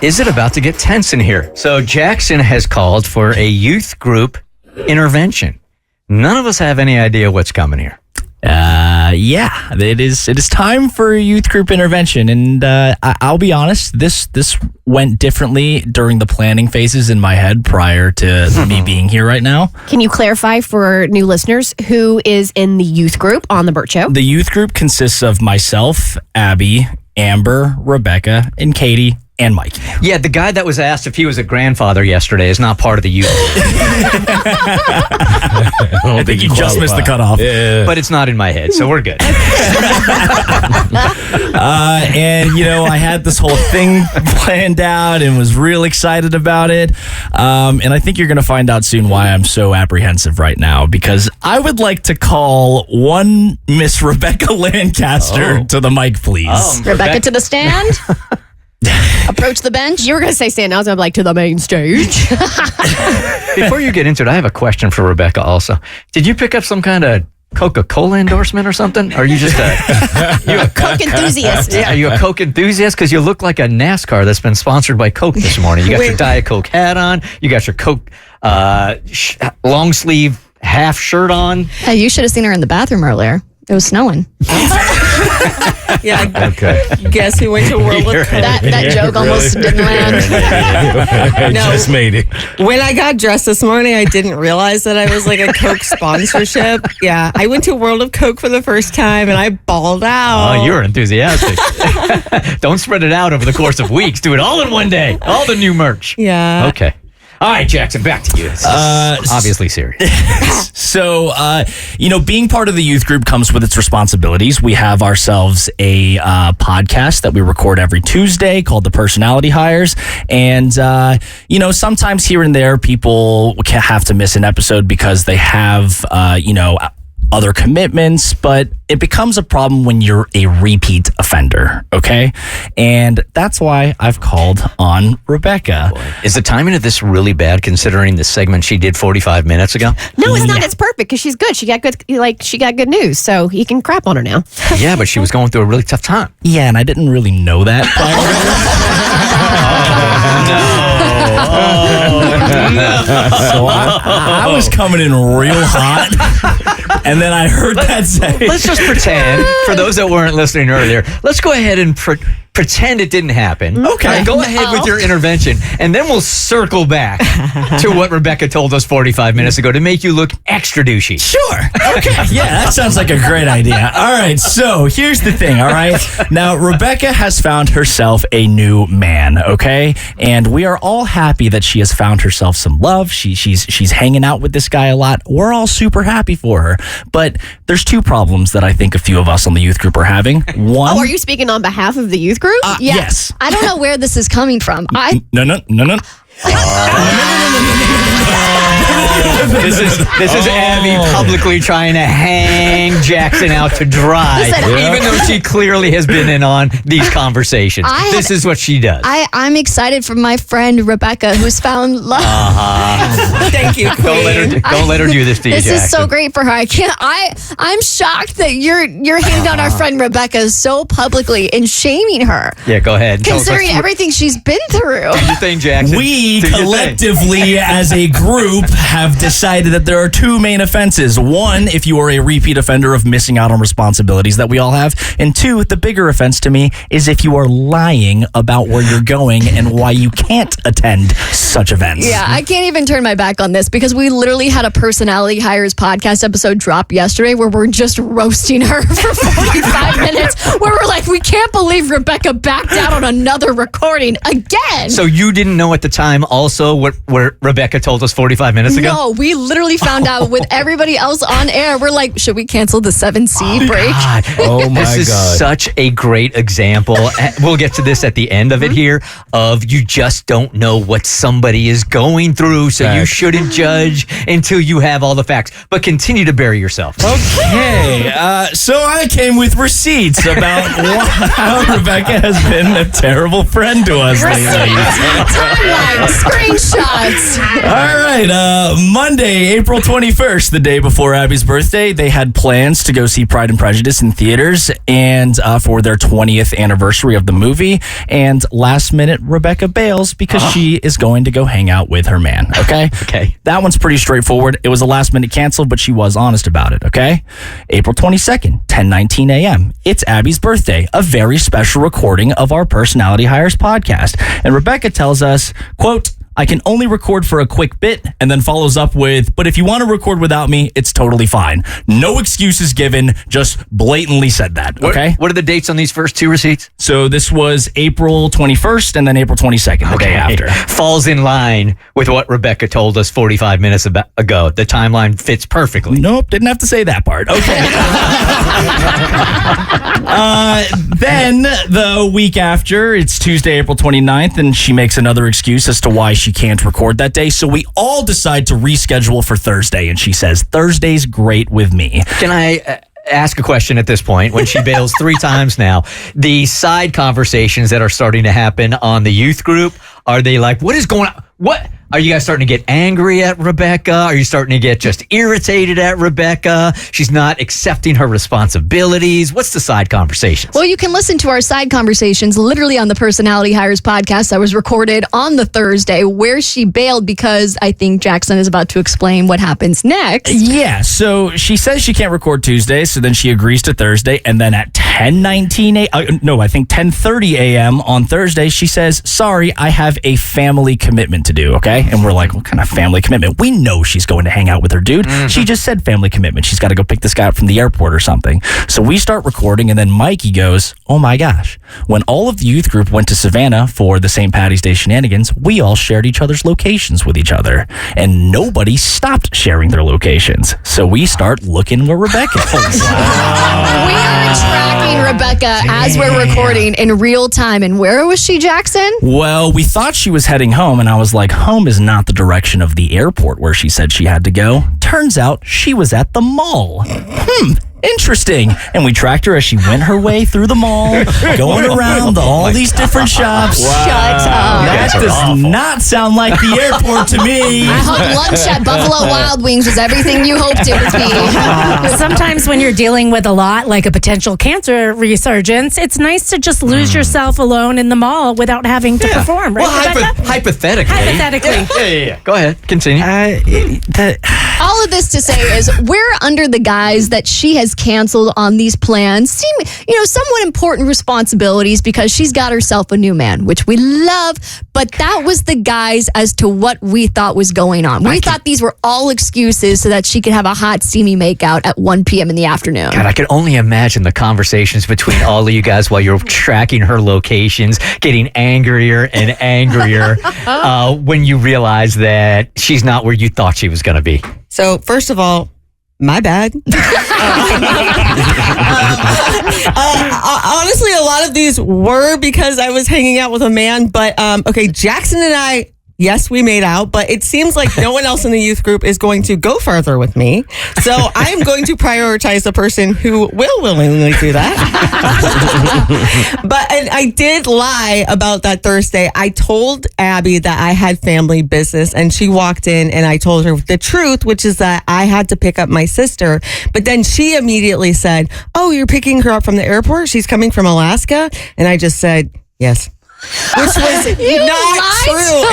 Is it about to get tense in here? So Jackson has called for a youth group intervention. None of us have any idea what's coming here. Yeah, it is time for a youth group intervention, and I'll be honest, this went differently during the planning phases in my head prior to me being here right now. Can you clarify for new listeners who is in the youth group on the Bert Show? The youth group consists of myself, Abby, Amber, Rebecca, and Katie, and Mikey. Yeah, the guy that was asked if he was a grandfather yesterday is not part of the youth group. I think you just missed the cutoff. Yeah. But it's not in my head, so we're good. And, I had this whole thing planned out and was real excited about it. And I think you're going to find out soon why I'm so apprehensive right now, because I would like to call one Miss Rebecca Lancaster to the mic, please. Rebecca to the stand. Approach the bench. You were going to say stand. I was going to be like, to the main stage. Before you get into it, I have a question for Rebecca also. Did you pick up some kind of Coca-Cola endorsement or something? Or are you just a Coke enthusiast? Yeah, are you a Coke enthusiast? Because you look like a NASCAR that's been sponsored by Coke this morning. You got your Diet Coke hat on. You got your Coke long sleeve half shirt on. Hey, you should have seen her in the bathroom earlier. It was snowing. Yeah. Okay. Guess who went to World of Coke? That joke almost didn't land. No. Just made it. When I got dressed this morning, I didn't realize that I was like a Coke sponsorship. Yeah. I went to World of Coke for the first time and I bawled out. Oh, you're enthusiastic. Don't spread it out over the course of weeks. Do it all in one day. All the new merch. Yeah. Okay. All right, Jackson, back to you. This is obviously serious. So, being part of the youth group comes with its responsibilities. We have ourselves a podcast that we record every Tuesday called The Personality Hires. And, sometimes here and there, people have to miss an episode because they have, other commitments, but it becomes a problem when you're a repeat offender, okay? And that's why I've called on Rebecca. Is the timing of this really bad considering the segment she did 45 minutes ago? No, it's not. It's perfect because she's good. She got good news, so he can crap on her now. Yeah, but she was going through a really tough time. Yeah, and I didn't really know that. So I was coming in real hot, and then I heard that say... Let's just pretend, for those that weren't listening earlier, let's go ahead and pretend it didn't happen. Okay. Go ahead with your intervention, and then we'll circle back to what Rebecca told us 45 minutes ago to make you look extra douchey. Sure. Okay. Yeah, that sounds like a great idea. All right, so here's the thing, all right? Now, Rebecca has found herself a new man, okay? And we are all happy that she has found herself some love. She's hanging out with this guy a lot. We're all super happy for her. But there's two problems that I think a few of us on the youth group are having. One... Oh, are you speaking on behalf of the youth group? Yes. I don't know where this is coming from. No. This is Abby publicly trying to hang Jackson out to dry, even though she clearly has been in on these conversations. This is what she does. I'm excited for my friend Rebecca, who's found love. Thank you, Queen. Don't let her do this to you, This Jackson. is so great for her. I'm shocked that you're hanging out our friend Rebecca so publicly and shaming her. Yeah, go ahead. Considering everything she's been through. Do your thing, Jackson. We Do your thing. collectively, as a group, have decided that there are two main offenses. One, if you are a repeat offender of missing out on responsibilities that we all have. And two, the bigger offense to me is if you are lying about where you're going and why you can't attend such events. Yeah, I can't even turn my back on this because we literally had a Personality Hires podcast episode drop yesterday where we're just roasting her for 45 minutes where we're like, we can't believe Rebecca backed out on another recording again. So you didn't know at the time also what Rebecca told us 45 minutes ago? No, we literally found out with everybody else on air. We're like, should we cancel the 7C break? God. Oh my This is God. such a great example. We'll get to this at the end of it here, of you just don't know what somebody is going through, so you shouldn't judge until you have all the facts. But continue to bury yourself. Okay, so I came with receipts about how Rebecca has been a terrible friend to us lately. Timeline, screenshots. All right, Monday, April 21st, the day before Abby's birthday, they had plans to go see Pride and Prejudice in theaters and for their 20th anniversary of the movie. And last minute, Rebecca bails because she is going to go hang out with her man. Okay? Okay. That one's pretty straightforward. It was a last minute cancel, but she was honest about it. Okay? April 22nd, 10:19 a.m. It's Abby's birthday, a very special recording of our Personality Hires podcast. And Rebecca tells us, quote, I can only record for a quick bit, and then follows up with, but if you want to record without me, it's totally fine. No excuses given, just blatantly said that, okay? What are the dates on these first two receipts? So this was April 21st and then April 22nd, the day after. Falls in line with what Rebecca told us 45 minutes ago. The timeline fits perfectly. Nope, didn't have to say that part. Okay. Then the week after, it's Tuesday, April 29th, and she makes another excuse as to why she can't record that day. So we all decide to reschedule for Thursday, and she says, Thursday's great with me. Can I ask a question at this point? When she bails 3 times now, the side conversations that are starting to happen on the youth group, are they like, what is going on? What? Are you guys starting to get angry at Rebecca? Are you starting to get just irritated at Rebecca? She's not accepting her responsibilities. What's the side conversations? Well, you can listen to our side conversations literally on the Personality Hires podcast that was recorded on the Thursday where she bailed because I think Jackson is about to explain what happens next. Yeah, so she says she can't record Tuesday, so then she agrees to Thursday, and then at 10:30 a.m. on Thursday, she says, sorry, I have a family commitment to do, okay? And we're like, what kind of family commitment? We know she's going to hang out with her dude. Mm-hmm. She just said family commitment. She's got to go pick this guy up from the airport or something. So we start recording, and then Mikey goes, oh my gosh. When all of the youth group went to Savannah for the St. Patty's Day shenanigans, we all shared each other's locations with each other. And nobody stopped sharing their locations. So we start looking where Rebecca is. Wow. We are tracking Rebecca as we're recording in real time. And where was she, Jackson? Well, we thought she was heading home, and I was like, home is not the direction of the airport where she said she had to go. Turns out she was at the mall. Interesting. And we tracked her as she went her way through the mall, going around all these different shops. Wow. Shut up. That does not sound like the airport to me. I hope lunch at Buffalo Wild Wings was everything you hoped it would be. Sometimes when you're dealing with a lot, like a potential cancer resurgence, it's nice to just lose yourself alone in the mall without having to perform, right? Well, hypothetically. Yeah. Go ahead. Continue. All of this to say is we're under the guise that she has canceled on these plans, somewhat important responsibilities because she's got herself a new man, which we love, but that was the guise as to what we thought was going on. We thought these were all excuses so that she could have a hot, steamy makeout at 1 p.m. in the afternoon. God, I could only imagine the conversations between all of you guys while you're tracking her locations, getting angrier and angrier when you realize that she's not where you thought she was going to be. So, first of all, my bad. Honestly, a lot of these were because I was hanging out with a man. But, okay, Jackson and I, yes, we made out, but it seems like no one else in the youth group is going to go further with me. So I am going to prioritize the person who will willingly do that. And I did lie about that Thursday. I told Abby that I had family business, and she walked in and I told her the truth, which is that I had to pick up my sister. But then she immediately said, oh, you're picking her up from the airport? She's coming from Alaska? And I just said, yes. Which was not true.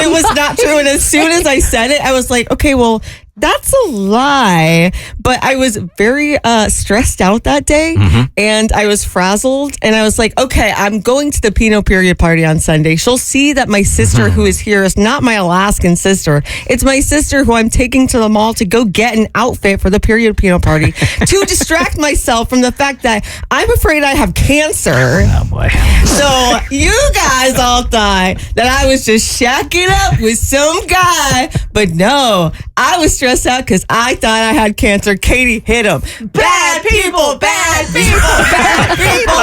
It was not true. And as soon as I said it, I was like, okay, well, that's a lie. But I was very stressed out that day, and I was frazzled, and I was like, okay, I'm going to the Pinot Period party on Sunday. She'll see that my sister who is here is not my Alaskan sister. It's my sister who I'm taking to the mall to go get an outfit for the Period Pinot party to distract myself from the fact that I'm afraid I have cancer. Oh, boy. So you guys all thought that I was just shacking up with some guy, but no, I was stressed out because I thought I had cancer. Katie hit him. Bad people, bad people, bad people.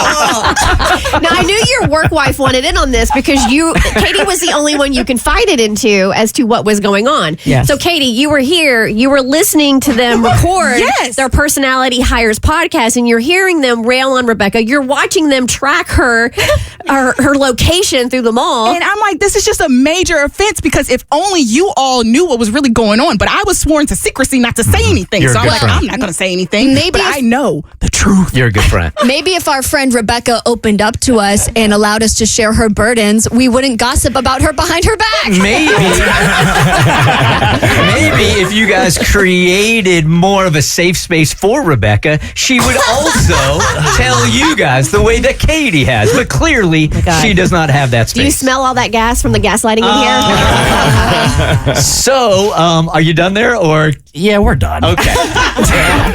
Now, I knew your work wife wanted in on this because Katie was the only one you confided into as to what was going on. Yes. So, Katie, you were here. You were listening to them record their Personality Hires podcast, and you're hearing them rail on Rebecca. You're watching them track her location through the mall. And I'm like, this is just a major offense because if only you all knew what was really going on. but I was sworn to secrecy not to say anything. You're a So I'm good like, friend. I'm not going to say anything. Maybe but if- I know the truth. You're a good friend. Maybe if our friend Rebecca opened up to us and allowed us to share her burdens, we wouldn't gossip about her behind her back. Maybe if you guys created more of a safe space for Rebecca, she would also tell you guys the way that Katie has. But clearly, she does not have that space. Do you smell all that gas from the gaslighting in here? So, are you done there, or? Yeah, we're done. Okay.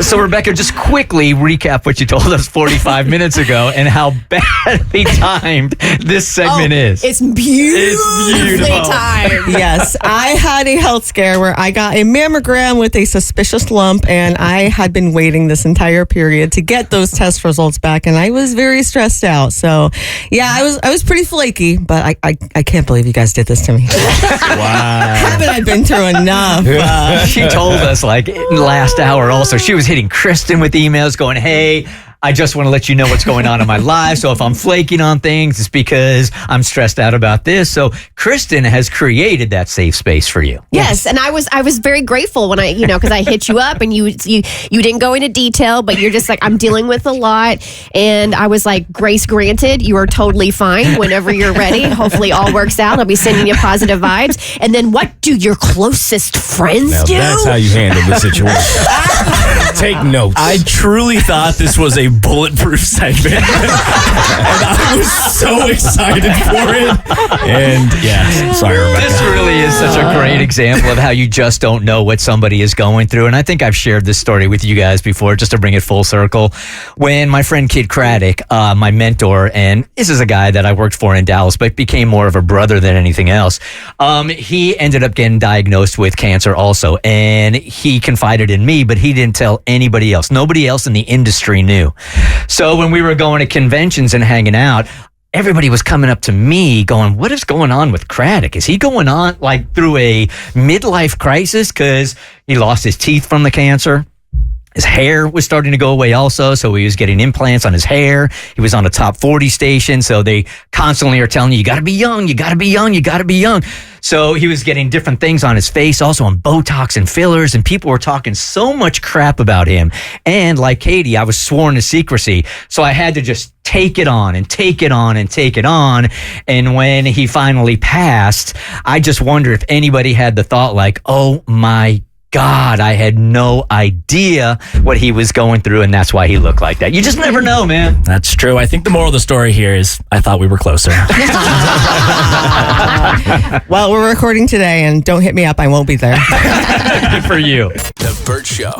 So, Rebecca, just quickly recap what you told us 45 minutes ago and how badly timed this segment is. It's beautifully beautiful. timed. Yes, I had a health scare where I got a mammogram with a suspicious lump, and I had been waiting this entire period to get those test results back, and I was very stressed out. So, yeah, I was pretty flaky, but I can't believe you guys did this to me. Wow. Haven't I been through enough? She told us like in the last hour also, she was hitting Kristen with emails going, hey, I just want to let you know what's going on in my life. So if I'm flaking on things, it's because I'm stressed out about this. So Kristen has created that safe space for you. Yes, and I was very grateful when because I hit you up and you didn't go into detail, but you're just like, I'm dealing with a lot, and I was like, grace granted, you are totally fine whenever you're ready. Hopefully all works out. I'll be sending you positive vibes. And then what do your closest friends Now do? that's how you handle the situation. Take notes. I truly thought this was a bulletproof segment. And I was so excited for it. And yeah, sorry, Rebecca. This really is such a great example of how you just don't know what somebody is going through. And I think I've shared this story with you guys before, just to bring it full circle. When my friend Kid Craddock, my mentor, and this is a guy that I worked for in Dallas, but became more of a brother than anything else. He ended up getting diagnosed with cancer also. And he confided in me, but he didn't tell anybody else. Nobody else in the industry knew. So when we were going to conventions and hanging out, everybody was coming up to me going, what is going on with Craddock? Is he going on like through a midlife crisis? Because he lost his teeth from the cancer. His hair was starting to go away also, so he was getting implants on his hair. He was on a top 40 station, so they constantly are telling you, you got to be young, you got to be young, you got to be young. So he was getting different things on his face, also on Botox and fillers, and people were talking so much crap about him. And like Katie, I was sworn to secrecy, so I had to just take it on and take it on and take it on. And when he finally passed, I just wonder if anybody had the thought like, oh my God, I had no idea what he was going through, and that's why he looked like that. You just never know, man. That's true. I think the moral of the story here is I thought we were closer. Well, we're recording today, and don't hit me up. I won't be there. Good for you. The Bert Show.